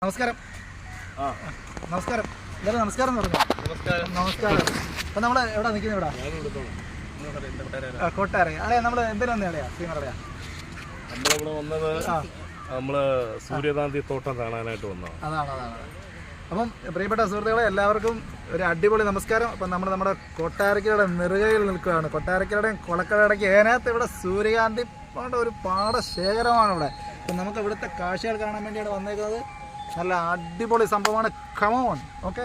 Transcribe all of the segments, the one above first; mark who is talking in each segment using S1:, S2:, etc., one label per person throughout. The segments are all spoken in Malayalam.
S1: നമസ്കാരം. നമസ്കാരം. എല്ലാവരും നമസ്കാരം പറഞ്ഞു. നമസ്കാരം. അപ്പം നമ്മൾ എവിടെ നിൽക്കുന്നത്? ഇവിടെ കൊട്ടാര. അളയാ നമ്മൾ എന്തിനു വന്നേളയാ? ശ്രീമറയാ
S2: നമ്മളിവിടെ വന്നത് നമ്മള് സൂര്യകാന്തി തോട്ടം കാണാനായിട്ട് വന്നു.
S1: അതാണ്. അപ്പം പ്രിയപ്പെട്ട സുഹൃത്തുക്കളെ, എല്ലാവർക്കും ഒരു അടിപൊളി നമസ്കാരം. അപ്പം നമ്മൾ നമ്മുടെ കൊട്ടാരക്കരയുടെ നെറുകയിൽ നിൽക്കുകയാണ്. കൊട്ടാരക്കരയുടെയും കൊളക്കടയുടെയും അതിനകത്ത് ഇവിടെ സൂര്യകാന്തി ഒരു പാടശേഖരമാണ് ഇവിടെ. അപ്പം നമുക്ക് ഇവിടുത്തെ കാഴ്ചകൾ കാണാൻ വേണ്ടിയാണ് വന്നേക്കുന്നത്. നല്ല അടിപൊളി സംഭവമാണ്. കമോൺ. ഓക്കെ,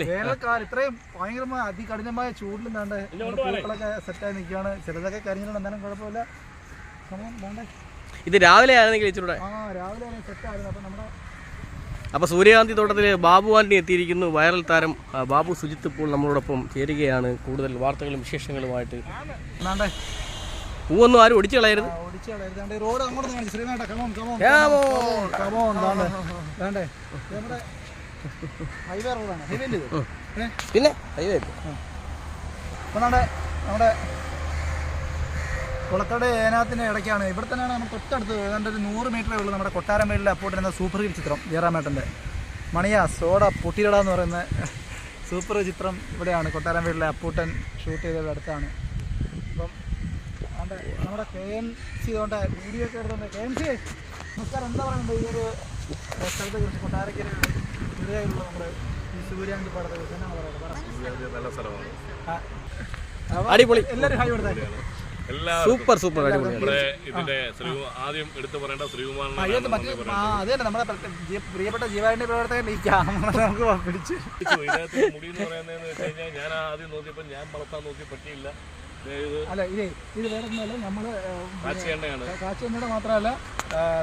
S1: വേനൽക്കാലം ഇത്രയും ഭയങ്കരമായ അതികഠിനമായ ചൂടിലും വേണ്ടേ പൂക്കളൊക്കെ സെറ്റായി നിൽക്കുകയാണ്. ചിലതൊക്കെ കരിഞ്ഞിട്ടുണ്ട്, എന്തായാലും കുഴപ്പമില്ല.
S3: ഇത് രാവിലെ ആയിരുന്നെങ്കിൽ ഇച്ചിരൂടെ
S1: രാവിലെ സെറ്റായിരുന്നു. അപ്പം നമ്മുടെ
S3: അപ്പോൾ സൂര്യകാന്തി തോട്ടത്തിൽ ബാബു ആന്റി എത്തിയിരിക്കുന്നു. വൈറൽ താരം ബാബു സുജിത്ത് ഇപ്പോൾ നമ്മളോടൊപ്പം ചേരുകയാണ്. കൂടുതൽ വാർത്തകളും വിശേഷങ്ങളുമായിട്ട്. പൂവൊന്നും ആരും ഒടിച്ചു കളയരുത്.
S1: റോഡ് അങ്ങോട്ട് കാണിച്ചു. ഹൈവേ റോഡാണ്.
S3: പിന്നെ ഹൈവേ
S1: അപ്പം നമ്മുടെ കുളക്കട ഏനാത്തിൻ്റെ ഇടയ്ക്കാണ്. ഇവിടെ തന്നെയാണ് നമ്മൾ തൊട്ടടുത്ത് ഏതാണ്ട് ഒരു 100 മീറ്ററേ ഉള്ളൂ നമ്മുടെ കൊട്ടാരമ്പേലിലെ അപ്പൂട്ടൻ സൂപ്പർ ഹിറ്റ് ചിത്രം. ജയറാമേട്ടൻ്റെ മണിയാ സോഡ പൊട്ടിയിട എന്ന് പറയുന്ന സൂപ്പർ ചിത്രം ഇവിടെയാണ്. കൊട്ടാരമ്പേലിലെ അപ്പൂട്ടൻ ഷൂട്ട് ചെയ്തത് അടുത്താണ്. അപ്പം നമ്മുടെ KMC കൊണ്ട് വീഡിയോ ഒക്കെ എടുത്തുകൊണ്ട് KMC നമസ്കാരം. എന്താ പറയുന്നത് ഈ ഒരു സ്ഥലത്തെ കുറിച്ച്? കൊട്ടാരക്കര ഇവിടെയുള്ള നമ്മുടെ ഈ സൂര്യാന്തി പാടത്തെ കുറിച്ച് എന്നാണ് പറയുന്നത്?
S2: നല്ല സ്ഥലമാണ്,
S3: അടിപൊളി.
S1: എല്ലാവരും ഹൈ കൊടുത്താൽ
S3: സൂപ്പർ
S2: നമ്മുടെ ഇതിന്റെ ആദ്യം എടുത്തു പറയേണ്ട ശ്രീകുമാറിനെ.
S1: അത് തന്നെ നമ്മുടെ പ്രിയപ്പെട്ട ജീവാന്റെ പ്രവർത്തകൻ ഈ ക്യാമറ നമുക്ക് പിടിച്ച്
S2: ഇതിനകത്ത് മുടി എന്ന് പറയുന്നതെന്ന് വെച്ച് കഴിഞ്ഞാൽ ഞാൻ ആദ്യം നോക്കിയപ്പോൾ ഞാൻ വളർത്താൻ നോക്കി പറ്റിയില്ല.
S1: അല്ല ഇത് വേറെ ഒന്നുമല്ല, നമ്മള്
S2: കാച്ചിയെണ്ണയാണ്.
S1: കാച്ചിയെണ്ണയുടെ മാത്രമല്ല,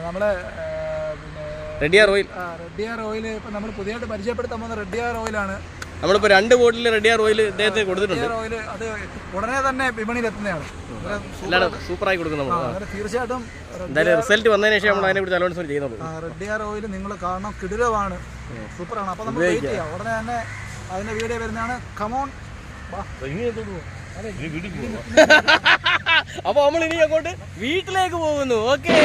S1: നമ്മള് പിന്നെ
S3: റെഡിയാർ
S1: ഓയിൽ ഇപ്പം നമ്മൾ പുതിയതായിട്ട് പരിചയപ്പെടുത്താൻ പോകുന്ന റെഡിയാർ ഓയിലാണ്.
S3: നമ്മളിപ്പോൾ 2 ബോട്ടിൽ റെഡിയാർ ഓയിൽ ഇദ്ദേഹത്തിന് കൊടുത്തിട്ടുണ്ട്.
S1: ഓയിൽ അത് ഉടനെ തന്നെ വിപണിയിൽ എത്തുന്നതാണ്.
S3: സൂപ്പറായി കൊടുക്കും.
S1: തീർച്ചയായിട്ടും
S3: എന്തായാലും റിസൾട്ട് വന്നതിന് ശേഷം നമ്മൾ അതിനെ കുറിച്ച് അലോൺസ്മെന്റ് ചെയ്യുന്നുള്ളൂ.
S1: റെഡിയാർ ഓയിൽ നിങ്ങൾ കാണണം, കിടിലമാണ്, സൂപ്പറാണ്. അപ്പം നമ്മൾ വെയിറ്റ് ചെയ്യാം. ഉടനെ തന്നെ അതിന്റെ വീഡിയോ വരുന്നതാണ്. കമോൺ.
S3: അപ്പൊ നമ്മൾ ഇനി അങ്ങോട്ട് വീട്ടിലേക്ക് പോകുന്നു. ഓക്കെ.